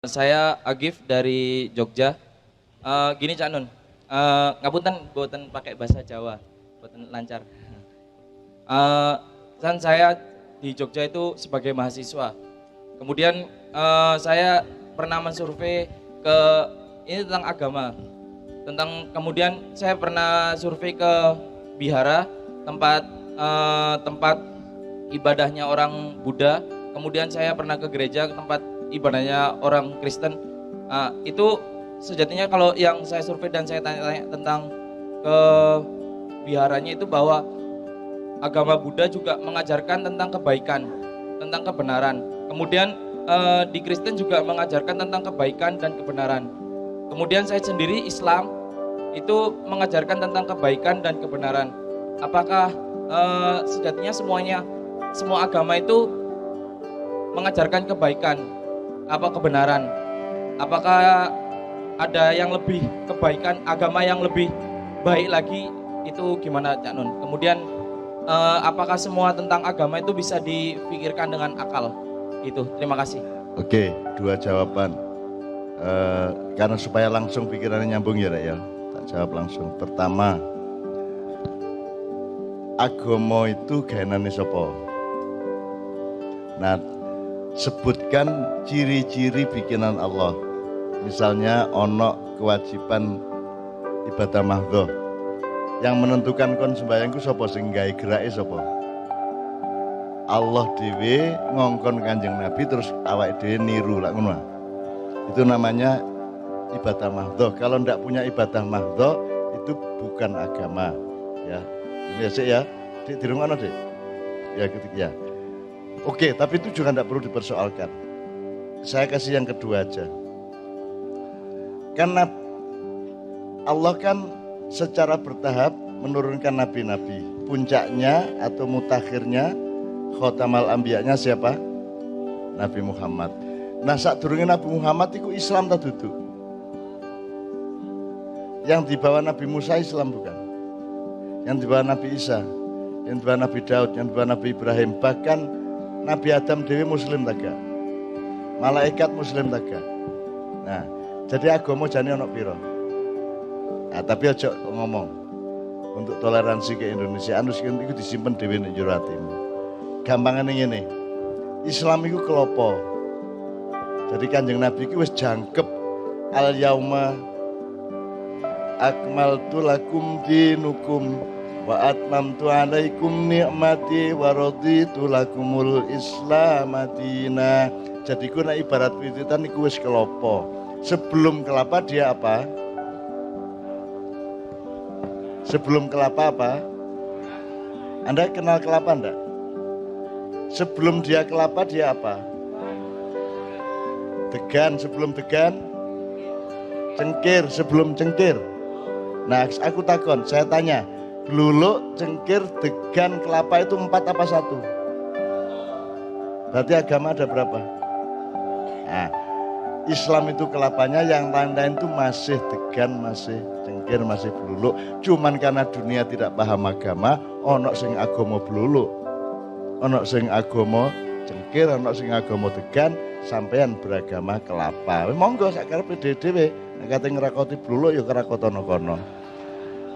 Saya Agif dari Jogja. Gini Cak Nun, ngapunten boten pakai bahasa Jawa, boten lancar. Eh, kan saya di Jogja itu sebagai mahasiswa. Kemudian saya pernah mensurvei ke ini tentang agama. Kemudian saya pernah survei ke Bihara, tempat tempat ibadahnya orang Buddha. Kemudian saya pernah ke gereja, ke tempat ibadahnya orang Kristen. Itu sejatinya kalau yang saya survei dan saya tanya-tanya tentang ke biharanya itu bahwa agama Buddha juga mengajarkan tentang kebaikan, tentang kebenaran. Kemudian di Kristen juga mengajarkan tentang kebaikan dan kebenaran. Kemudian saya sendiri Islam itu mengajarkan tentang kebaikan dan kebenaran. Apakah sejatinya semua agama itu mengajarkan kebaikan, apa kebenaran? Apakah ada yang lebih kebaikan, agama yang lebih baik lagi? Itu gimana Cak Nun? Kemudian apakah semua tentang agama itu bisa dipikirkan dengan akal? Itu, terima kasih. Oke, dua jawaban. Karena supaya langsung pikirannya nyambung ya, Rek, ya. Tak jawab langsung. Pertama, agama itu gaenane sapa? Nah, sebutkan ciri-ciri bikinan Allah. Misalnya ono kewajiban ibadah mahdhah. Yang menentukan kon sembahyang ku sapa, sing gawe gerake sapa? Allah dhewe ngongkon Kanjeng Nabi terus awake dhewe niru lak ngono. Itu namanya ibadah mahdhah. Kalau ndak punya ibadah mahdhah itu bukan agama, ya. Ini ya, Sik, ya. Dik dirungono, Dik. Ya, ketik ya. Oke, tapi itu juga ndak perlu dipersoalkan. Saya kasih yang kedua aja. Karena Allah kan secara bertahap menurunkan nabi-nabi. Puncaknya atau mutakhirnya khotamal ambiyanya siapa? Nabi Muhammad. Nah, saat durungnya Nabi Muhammad itu Islam tak duduk. Yang dibawa Nabi Musa Islam bukan? Yang dibawa Nabi Isa, yang dibawa Nabi Daud, yang dibawa Nabi Ibrahim, bahkan Nabi Adam dewi Muslim tak gak? Malaikat Muslim tak gak? Nah, jadi agama jane ono piro? Nah, tapi aja ngomong untuk toleransi ke Indonesia, anu itu disimpan dewi nek jero atimu. Gampangane ngene. Islam itu kelopo. Jadi Kanjeng Nabi itu wis jangkep al yauma akmaltu lakum dinukum wa atmamtu alaikum ni'mati wa raditu lakumul Islam madina. Jadi ku nek ibarat wititan iku wis kelopo. Sebelum kelapa dia apa? Sebelum kelapa apa? Anda kenal kelapa enggak? Sebelum dia kelapa dia apa? Degan, sebelum degan cengkir, sebelum cengkir. Nah, aku takon, saya tanya, geluluk, cengkir, degan, kelapa itu 4 apa 1? Berarti agama ada berapa? Nah, Islam itu kelapanya, yang lain-lain itu masih degan, masih cengkir, masih geluluk. Cuman karena dunia tidak paham agama, ono sing agama geluluk, ono sing agama cengkir, ono sing agama degan, sampean beragama kelapa. Monggo sak karepe dhewe, nek kate ngrakoti bluluk ya krakotono kono.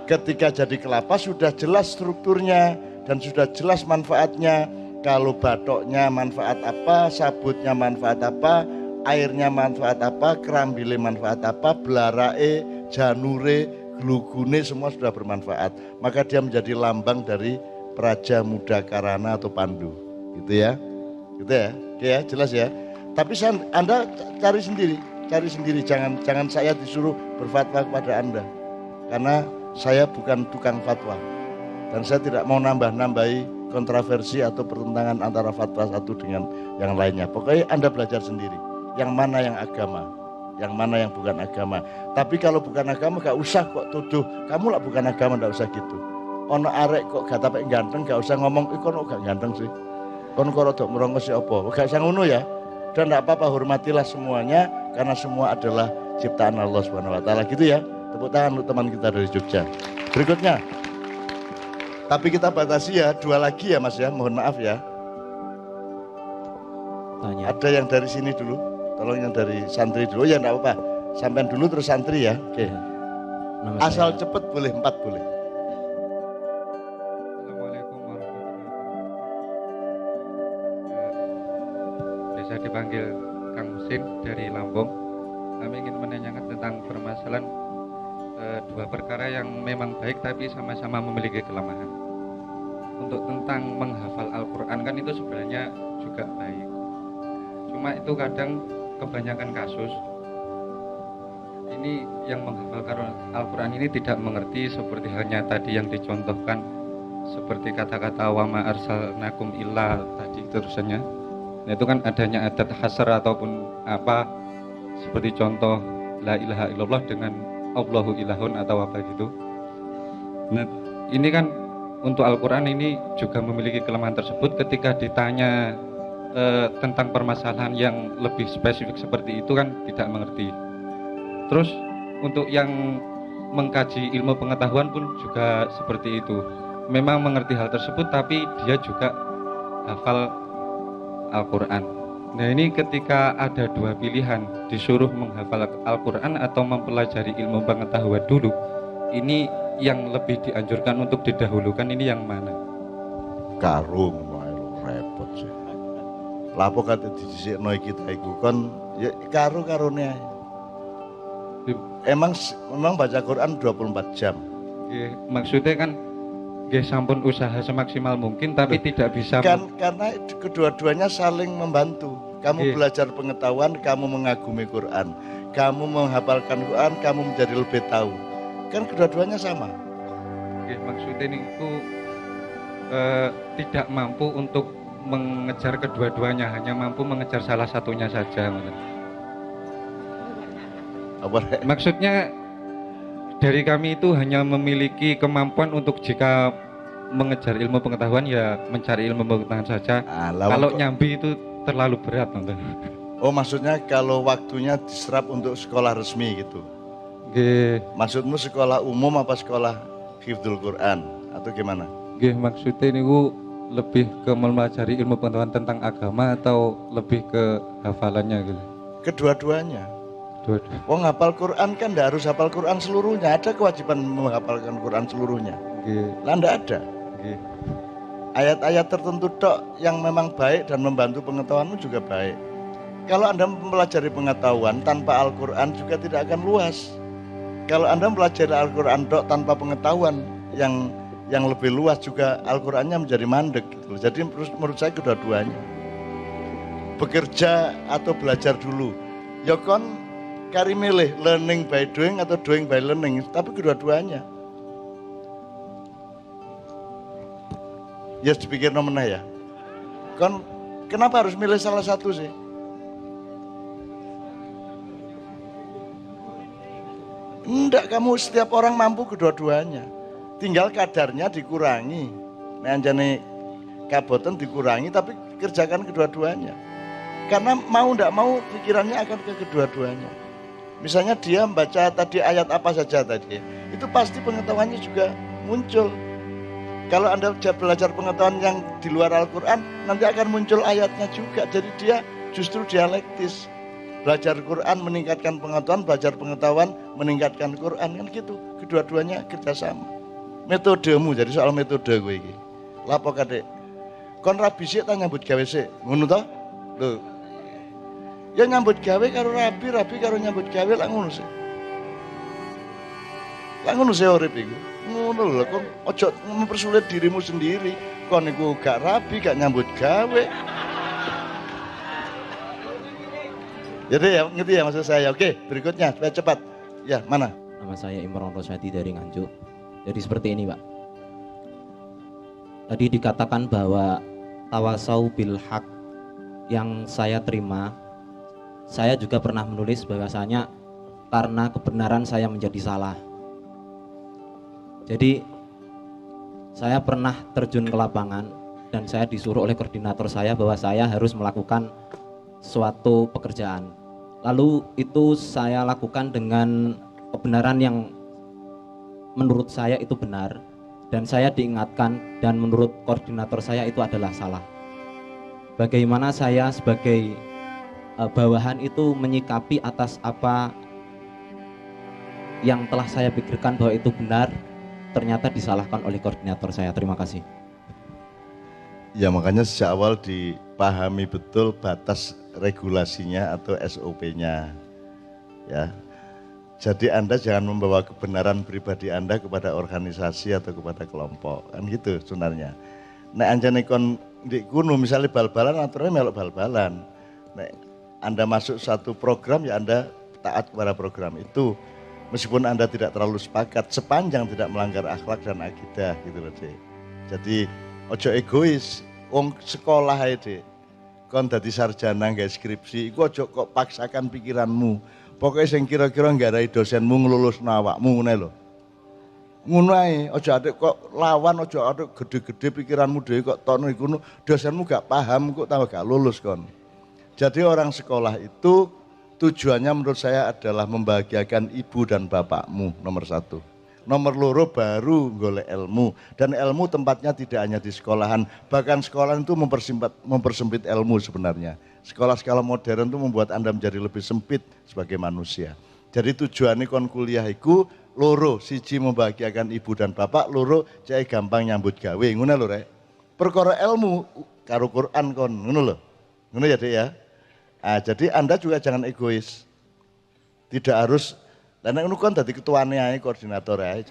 Ketika jadi kelapa sudah jelas strukturnya dan sudah jelas manfaatnya. Kalau batoknya manfaat apa, sabutnya manfaat apa, airnya manfaat apa, kerambile manfaat apa, belarae, janure, glugune semua sudah bermanfaat. Maka dia menjadi lambang dari Praja Muda Karana atau Pandu. Gitu ya. Gitu ya. Oke ya, jelas ya. Tapi Anda cari sendiri, jangan saya disuruh berfatwa kepada Anda. Karena saya bukan tukang fatwa. Dan saya tidak mau nambah-nambahi kontroversi atau pertentangan antara fatwa satu dengan yang lainnya. Pokoknya Anda belajar sendiri. Yang mana yang agama, yang mana yang bukan agama. Tapi kalau bukan agama gak usah kok tuduh, kamu lah bukan agama, gak usah gitu. Ono arek kok gak tapek ganteng, gak usah ngomong, kono gak ganteng sih. Kono kok rodok merongos ya apa, gak usah ngono ya. Dan tidak apa-apa, hormatilah semuanya karena semua adalah ciptaan Allah Subhanahu wa taala, gitu ya. Tepuk tangan untuk teman kita dari Jogja. Berikutnya. Tapi kita batasi ya, 2 lagi ya Mas ya, mohon maaf ya. Tanya. Ada yang dari sini dulu. Tolong yang dari santri dulu ya, enggak apa-apa. Sampean dulu terus santri ya. Oke. Nama Asal saya, cepet boleh, 4 boleh. Assalamualaikum warahmatullahi wabarakatuh. Biasa dipanggil Kang Husin dari Lampung. Kami ingin menanyakan tentang permasalahan dua perkara yang memang baik tapi sama-sama memiliki kelemahan. Untuk tentang menghafal Al-Quran kan itu sebenarnya juga baik. Cuma itu kadang kebanyakan kasus ini yang menghafal Al-Quran ini tidak mengerti seperti halnya tadi yang dicontohkan, seperti kata-kata wa ma arsalnakum illa tadi terusannya. Nah itu kan adanya adat hasar ataupun apa, seperti contoh la ilaha illallah dengan Allahu ilahun atau apa gitu. Nah ini kan untuk Al-Quran ini juga memiliki kelemahan tersebut. Ketika ditanya tentang permasalahan yang lebih spesifik seperti itu kan tidak mengerti. Terus untuk yang mengkaji ilmu pengetahuan pun juga seperti itu. Memang mengerti hal tersebut tapi dia juga hafal Al-Quran. Nah ini ketika ada dua pilihan, disuruh menghafal Al-Quran atau mempelajari ilmu pengetahuan dulu, ini yang lebih dianjurkan untuk didahulukan, ini yang mana? Karung, wah repot sih. Lapo kata dijisikno kita iku kon ya karo-karone ae. Memang baca Quran 24 jam. Maksudnya kan sampun usaha semaksimal mungkin tapi tidak bisa Karena kedua-duanya saling membantu. Kamu belajar pengetahuan, kamu mengagumi Quran. Kamu menghafalkan Quran, kamu menjadi lebih tahu. Kan kedua-duanya sama. Maksudnya ini itu tidak mampu untuk mengejar kedua-duanya, hanya mampu mengejar salah satunya saja. Maksudnya dari kami itu hanya memiliki kemampuan untuk jika mengejar ilmu pengetahuan ya mencari ilmu pengetahuan saja. Kalau nyambi itu terlalu berat. Oh maksudnya kalau waktunya diserap untuk sekolah resmi gitu. Maksudmu sekolah umum apa sekolah hifdzul Quran atau gimana? Maksudnya ini lebih ke mempelajari ilmu pengetahuan tentang agama atau lebih ke hafalannya gitu? Kedua-duanya. Wong hafal Quran kan tidak harus hafal Quran seluruhnya. Ada kewajiban menghafalkan Quran seluruhnya. Lah tidak ada. Ayat-ayat tertentu tok yang memang baik dan membantu pengetahuanmu juga baik. Kalau Anda mempelajari pengetahuan tanpa Al-Quran juga tidak akan luas. Kalau Anda mempelajari Al-Quran tok tanpa pengetahuan yang lebih luas juga Al-Qurannya menjadi mandek gitu. Jadi menurut saya kedua-duanya. Bekerja atau belajar dulu. Ya kon kari milih learning by doing atau doing by learning, tapi kedua-duanya. Ya dipikir nomena ya. Kon kenapa harus milih salah satu sih? Enggak, kamu setiap orang mampu kedua-duanya. Tinggal kadarnya dikurangi. Nah, anjane kaboten dikurangi tapi kerjakan kedua-duanya. Karena mau enggak mau pikirannya akan ke kedua-duanya. Misalnya dia membaca tadi ayat apa saja tadi, itu pasti pengetahuannya juga muncul. Kalau Anda belajar pengetahuan yang di luar Al-Quran, nanti akan muncul ayatnya juga. Jadi dia justru dialektis. Belajar Quran meningkatkan pengetahuan, belajar pengetahuan meningkatkan Quran, kan gitu. Kedua-duanya kerjasama. Metodemu, jadi soal metode gue ini. Lapo kadek, kon rabi sih tak nyambut gawe sih, ngono toh? Loh. Ya nyambut gawe karo rabi karo nyambut gawe lah ngono sih. Lah ngono sih urip iku. Ngono lho, kok ojo mempersulit dirimu sendiri. Kon niku gak rabi, gak nyambut gawe. Jadi ya, ngerti ya maksud saya. Oke, berikutnya supaya cepat. Ya, mana? nama saya Imron Rosadi dari Nganjuk. Jadi seperti ini, Pak. Tadi dikatakan bahwa tawasau bil haq yang saya terima, saya juga pernah menulis bahwasanya karena kebenaran saya menjadi salah. Jadi saya pernah terjun ke lapangan dan saya disuruh oleh koordinator saya bahwa saya harus melakukan suatu pekerjaan. Lalu itu saya lakukan dengan kebenaran yang menurut saya itu benar, dan saya diingatkan dan menurut koordinator saya itu adalah salah. Bagaimana saya sebagai bawahan itu menyikapi atas apa yang telah saya pikirkan bahwa itu benar, ternyata disalahkan oleh koordinator saya. Terima kasih. Ya makanya sejak awal dipahami betul batas regulasinya atau SOP-nya. Ya. Jadi Anda jangan membawa kebenaran pribadi Anda kepada organisasi atau kepada kelompok. Kan gitu sebenarnya. Nek anjane kon di kuno misalnya bal-balan aturannya melok bal-balan. Nek Anda masuk satu program ya Anda taat kepada program itu. Meskipun Anda tidak terlalu sepakat sepanjang tidak melanggar akhlak dan akidah gitu loh, Dek. Jadi ojo egois, wong sekolah ae, Dek. Kon dadi sarjana nggawe skripsi, iku ojo kok paksakan pikiranmu. Pokoknya sing kira-kira nggarai dosenmu ngelulusno awakmu ngene lho. Ngono ae, ojo adek kok lawan, ojo adek gede-gede pikiranmu dhewe kok tono iku dosenmu gak paham kok tambah gak lulus kon. Jadi orang sekolah itu tujuannya menurut saya adalah membahagiakan ibu dan bapakmu nomor satu. Nomor loro baru golek ilmu. Dan ilmu tempatnya tidak hanya di sekolahan. Bahkan sekolahan itu mempersempit ilmu sebenarnya. Sekolah-sekolah modern itu membuat Anda menjadi lebih sempit sebagai manusia. Jadi tujuannya kon kuliah iku loro, siji membahagiakan ibu dan bapak, loro cek gampang nyambut gawe. Ngono lho rek. Perkara ilmu karo Quran kon, ngono lho. Ngono ya Dek ya. Nah, jadi Anda juga jangan egois. Tidak harus, dan ngono kon dadi ketuane ae, koordinator ae.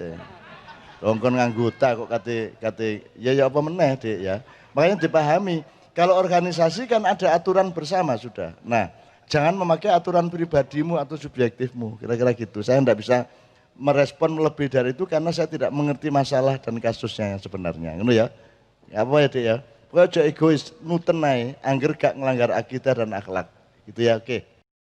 Wong kon nganggota kok kate ya apa meneh, Dek ya. Makanya dipahami, kalau organisasi kan ada aturan bersama sudah. Nah, jangan memakai aturan pribadimu atau subjektifmu, kira-kira gitu. Saya tidak bisa merespon lebih dari itu karena saya tidak mengerti masalah dan kasusnya yang sebenarnya. Ngono ya. Apa ya, Dek ya? Pokoknya aja egois, nuten ae, angger gak ngelanggar akidah dan akhlak. Gitu ya, oke.